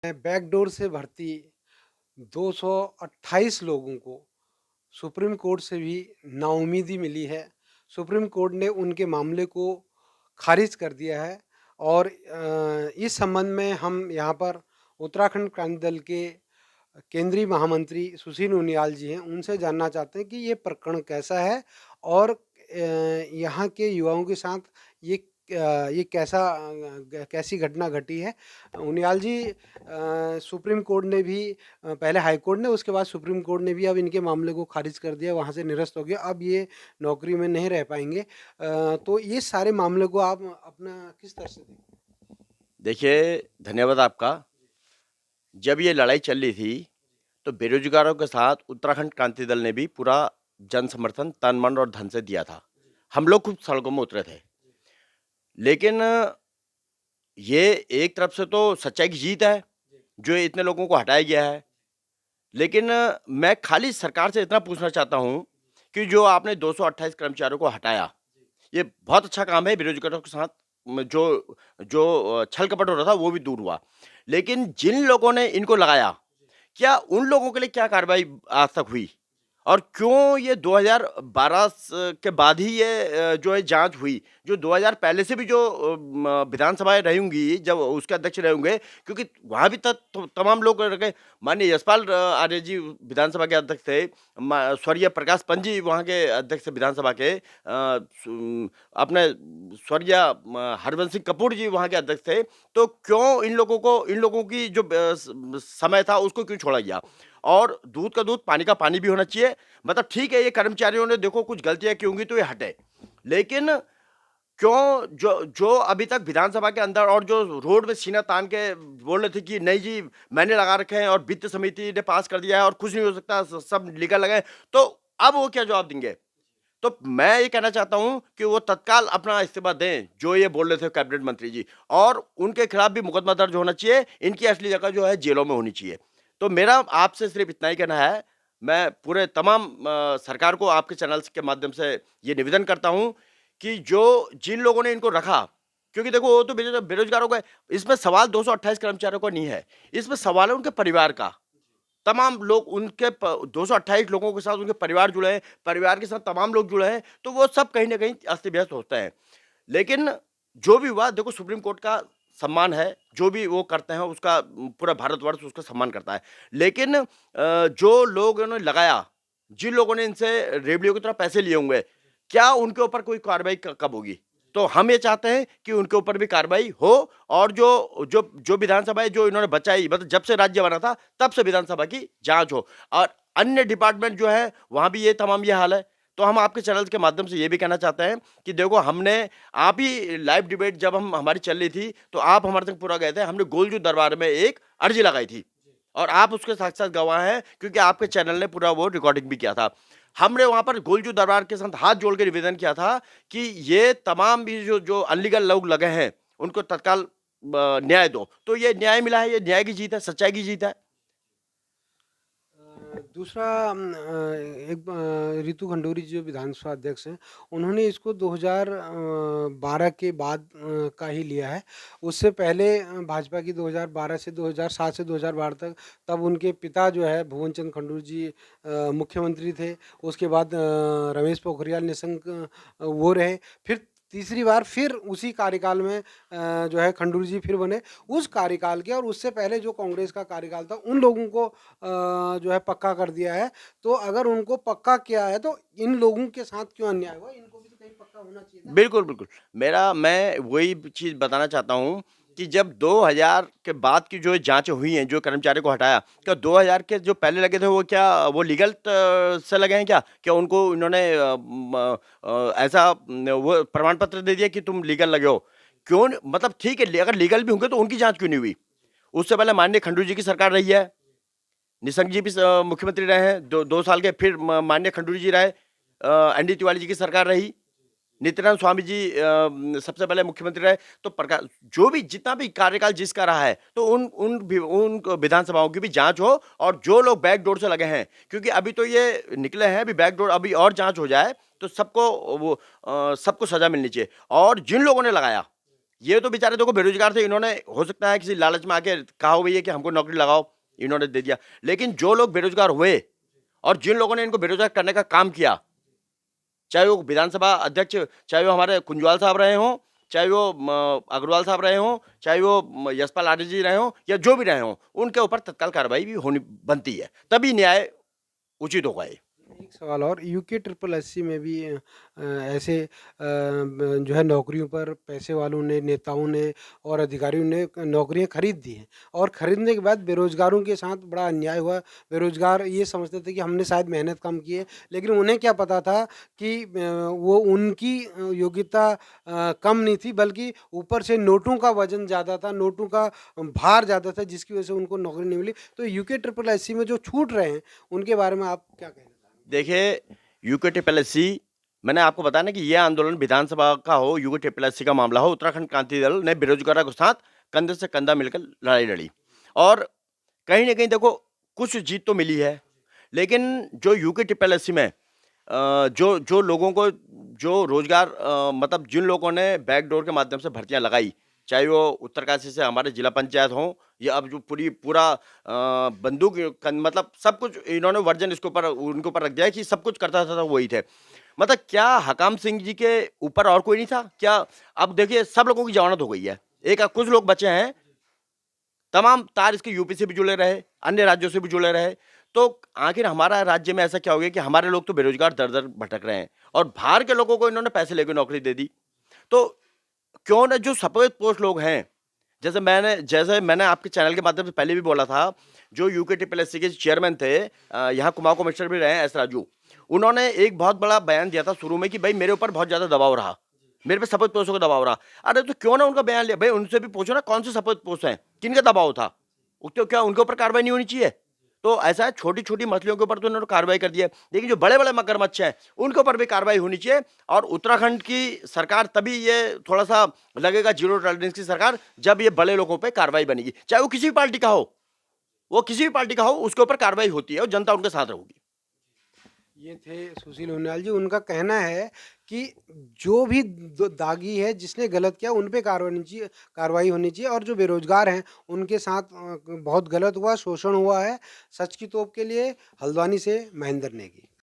Backdoor से भर्ती 228 लोगों को सुप्रीम कोर्ट से भी नाउम्मीदी मिली है। सुप्रीम कोर्ट ने उनके मामले को खारिज कर दिया है और इस संबंध में हम यहाँ पर उत्तराखंड क्रांति दल के केंद्रीय महामंत्री सुशील उनियाल जी हैं, उनसे जानना चाहते हैं कि ये प्रकरण कैसा है और यहाँ के युवाओं के साथ ये कैसी घटना घटी है। उनियाल जी, सुप्रीम कोर्ट ने भी पहले हाई कोर्ट ने, उसके बाद सुप्रीम कोर्ट ने भी अब इनके मामले को खारिज कर दिया, वहाँ से निरस्त हो गया, अब ये नौकरी में नहीं रह पाएंगे। तो ये सारे मामले को आप अपना किस तरह से देखते हैं? देखिए, धन्यवाद आपका। जब ये लड़ाई चल रही थी, तो बेरोजगारों के साथ उत्तराखंड क्रांति दल ने भी पूरा जन समर्थन तन, मन और धन से दिया था। हम लोग खुद सड़कों में उतरे थे। लेकिन ये एक तरफ से तो सच्चाई की जीत है, जो इतने लोगों को हटाया गया है। लेकिन मैं खाली सरकार से इतना पूछना चाहता हूँ कि जो आपने 228 कर्मचारियों को हटाया, ये बहुत अच्छा काम है। बेरोजगारों के साथ जो जो छल-कपट हो रहा था, वो भी दूर हुआ। लेकिन जिन लोगों ने इनको लगाया, क्या उन लोगों के लिए क्या कार्रवाई आज तक हुई? और क्यों ये 2012 के बाद ही ये जो है जांच हुई? जो 2000 पहले से भी जो विधानसभाएं रही होंगी, जब उसके अध्यक्ष रहे होंगे, क्योंकि वहां भी तमाम लोग रहे। माननीय यशपाल आर्य जी विधानसभा के अध्यक्ष थे, स्वर्गीय प्रकाश पंत जी वहां के अध्यक्ष थे विधानसभा के, अपने स्वर्गीय हरवंश सिंह कपूर जी वहां के अध्यक्ष थे। तो क्यों इन लोगों की जो समय था उसको क्यों छोड़ा गया? और दूध का दूध, पानी का पानी भी होना चाहिए। मतलब ठीक है, ये कर्मचारियों ने देखो कुछ गलतियां की होंगी तो ये हटे। लेकिन क्यों जो जो अभी तक विधानसभा के अंदर और जो रोड में सीना तान के बोल रहे थे कि नहीं जी मैंने लगा रखे हैं और वित्त समिति ने पास कर दिया है और कुछ नहीं हो सकता, सब लीगल लगे, तो अब वो क्या जवाब देंगे? तो मैं ये कहना चाहता हूं कि वो तत्काल अपना इस्तीफा दें, जो ये बोल रहे थे कैबिनेट मंत्री जी, और उनके खिलाफ भी मुकदमा दर्ज होना चाहिए। इनकी असली जगह जो है जेलों में होनी चाहिए। तो मेरा आपसे सिर्फ इतना ही कहना है। मैं पूरे तमाम सरकार को आपके चैनल्स के माध्यम से ये निवेदन करता हूं कि जो जिन लोगों ने इनको रखा, क्योंकि देखो वो तो बेरोजगारों का, इसमें सवाल 228 कर्मचारियों का नहीं है, इसमें सवाल है उनके परिवार का। तमाम लोग उनके 228 लोगों के साथ उनके परिवार जुड़े हैं, परिवार के साथ तमाम लोग जुड़े हैं, तो वो सब कहीं ना कहीं अस्त व्यस्त होते हैं। लेकिन जो भी हुआ, देखो सुप्रीम कोर्ट का सम्मान है, जो भी वो करते हैं उसका पूरा भारतवर्ष उसका सम्मान करता है। लेकिन जो लोग ने लगाया, जिन लोगों ने इनसे रेवड़ियों की तरह पैसे लिए होंगे, क्या उनके ऊपर कोई कार्रवाई कब होगी? तो हम ये चाहते हैं कि उनके ऊपर भी कार्रवाई हो, और जो जो जो विधानसभा जो इन्होंने बचाई, मतलब जब से राज्य बना था तब से विधानसभा की जांच हो। और अन्य डिपार्टमेंट जो है वहां भी ये तमाम ये हाल है। तो हम आपके चैनल के माध्यम से ये भी कहना चाहते हैं कि देखो, हमने आप ही लाइव डिबेट जब हम हमारी चल रही थी तो आप हमारे तक पूरा गए थे। हमने गोलजू दरबार में एक अर्जी लगाई थी और आप उसके साथ-साथ गवाह हैं, क्योंकि आपके चैनल ने पूरा वो रिकॉर्डिंग भी किया था। हमने वहां पर गोलजू दरबार के साथ हाथ जोड़ के निवेदन किया था कि ये तमाम भी जो जो अनलीगल लोग लगे हैं उनको तत्काल न्याय दो। तो ये न्याय मिला है, ये न्याय की जीत है, सच्चाई की जीत है। दूसरा, रितु खंडूरी जी जो विधानसभा अध्यक्ष हैं, उन्होंने इसको 2012 के बाद का ही लिया है। उससे पहले भाजपा की 2012 से 2007 से 2012 तक, तब उनके पिता जो है भुवन चंद्र खंडूरी जी मुख्यमंत्री थे। उसके बाद रमेश पोखरियाल निशंक वो रहे। फिर तीसरी बार फिर उसी कार्यकाल में जो है खंडूरी जी फिर बने। उस कार्यकाल के और उससे पहले जो कांग्रेस का कार्यकाल था, उन लोगों को जो है पक्का कर दिया है। तो अगर उनको पक्का किया है तो इन लोगों के साथ क्यों अन्याय हुआ? इनको भी तो कहीं पक्का होना चाहिए था। बिल्कुल, बिल्कुल। मैं वही चीज़ बताना चाहता हूँ कि जब 2000 के बाद की जो जाँचें हुई हैं, जो कर्मचारी को हटाया, क्या 2000 के जो पहले लगे थे वो क्या वो लीगल से लगे हैं क्या? क्या उनको इन्होंने ऐसा वो प्रमाण पत्र दे दिया कि तुम लीगल लगे हो? क्यों मतलब ठीक है, अगर लीगल भी होंगे तो उनकी जाँच क्यों नहीं हुई? उससे पहले माननीय खंडूरी जी की सरकार रही है, निशंक जी भी मुख्यमंत्री रहे हैं, 2 साल के, फिर माननीय खंडूरी जी रहे, एनडी तिवारी जी की सरकार रही। नित्यानंद स्वामी जी सबसे पहले मुख्यमंत्री रहे। तो प्रकार जो भी जितना भी कार्यकाल जिसका रहा है, तो उन विधानसभाओं की भी जांच हो, और जो लोग बैकडोर से लगे हैं, क्योंकि अभी तो ये निकले हैं, अभी बैकडोर अभी और जांच हो जाए तो सबको सजा मिलनी चाहिए। और जिन लोगों ने लगाया, ये तो बेचारे देखो बेरोजगार थे, इन्होंने हो सकता है किसी लालच में आके कहा हो भैया कि हमको नौकरी लगाओ, इन्होंने दे दिया। लेकिन जो लोग बेरोजगार हुए और जिन लोगों ने इनको बेरोजगार करने का काम किया, चाहे वो विधानसभा अध्यक्ष, चाहे वो हमारे कुंजवाल साहब रहे हों, चाहे वो अग्रवाल साहब रहे हों, चाहे वो यशपाल आर्य जी रहे हों, या जो भी रहे हों, उनके ऊपर तत्काल कार्रवाई भी होनी बनती है, तभी न्याय उचित होगा। ये एक सवाल और, यूके ट्रिपल एससी में भी ऐसे जो है नौकरियों पर पैसे वालों ने, नेताओं ने और अधिकारियों ने नौकरियां खरीद दी हैं, और खरीदने के बाद बेरोजगारों के साथ बड़ा अन्याय हुआ। बेरोजगार ये समझते थे कि हमने शायद मेहनत कम की है, लेकिन उन्हें क्या पता था कि वो उनकी योग्यता कम नहीं थी, बल्कि ऊपर से नोटों का वजन ज़्यादा था, नोटों का भार ज़्यादा था, जिसकी वजह से उनको नौकरी नहीं मिली। तो यूके ट्रिपल एससी में जो छूट रहे हैं, उनके बारे में आप क्या कहना चाहेंगे? देखिए, यूके ट्रिपल एससी, मैंने आपको बताया ना कि ये आंदोलन विधानसभा का हो, यूके ट्रिपल एससी का मामला हो, उत्तराखंड क्रांति दल ने बेरोजगारों के साथ कंधे से कंधा मिलकर लड़ाई लड़ी, और कहीं ना कहीं देखो कुछ जीत तो मिली है। लेकिन जो यूके ट्रिपल एससी में जो जो लोगों को जो रोजगार, मतलब जिन लोगों ने बैकडोर के माध्यम से भर्तियां लगाई, चाहे वो उत्तरकाशी से हमारे जिला पंचायत हो, या अब जो पूरा बंदूक मतलब सब कुछ इन्होंने वर्जन इसके ऊपर उनके ऊपर रख दिया है कि सब कुछ करता था तो वही थे। मतलब क्या हकाम सिंह जी के ऊपर और कोई नहीं था क्या? अब देखिए सब लोगों की जमानत हो गई है, एक कुछ लोग बचे हैं, तमाम तार इसके यूपी से भी जुड़े रहे, अन्य राज्यों से भी जुड़े रहे। तो आखिर हमारा राज्य में ऐसा क्या हो गया कि हमारे लोग तो बेरोजगार दर दर भटक रहे हैं, और बाहर के लोगों को इन्होंने पैसे लेकर नौकरी दे दी। तो क्यों ना जो सफेद पोस्ट लोग हैं, जैसे मैंने आपके चैनल के माध्यम से पहले भी बोला था, जो यूके ट्रिपल एससी के चेयरमैन थे, यहाँ कुमाऊं कमिश्नर भी रहे हैं एस राजू, उन्होंने एक बहुत बड़ा बयान दिया था शुरू में कि भाई मेरे ऊपर बहुत ज्यादा दबाव रहा, मेरे पे सफेद पोस्टों का दबाव रहा। अरे तो क्यों ना उनका बयान लिया, भाई उनसे भी पूछो ना कौन से सफेद पोस्ट हैं, किनका दबाव था, तो क्या उनके ऊपर कार्रवाई नहीं होनी चाहिए? तो ऐसा है, छोटी छोटी मछलियों के ऊपर तो उन्होंने कार्रवाई कर दी है, लेकिन जो बड़े बड़े मगरमच्छ हैं उनके ऊपर भी कार्रवाई होनी चाहिए। और उत्तराखंड की सरकार तभी ये थोड़ा सा लगेगा जीरो टॉलरेंस की सरकार, जब ये बड़े लोगों पे कार्रवाई बनेगी, चाहे वो किसी भी पार्टी का हो, वो किसी भी पार्टी का हो, उसके ऊपर कार्रवाई होती है और जनता उनके साथ रहेगी। ये थे सुशील उनियाल जी। उनका कहना है कि जो भी दागी है, जिसने गलत किया, उन पे कार्रवाई होनी चाहिए, और जो बेरोजगार हैं उनके साथ बहुत गलत हुआ, शोषण हुआ है। सच की तोप के लिए हल्द्वानी से महेंद्र नेगी।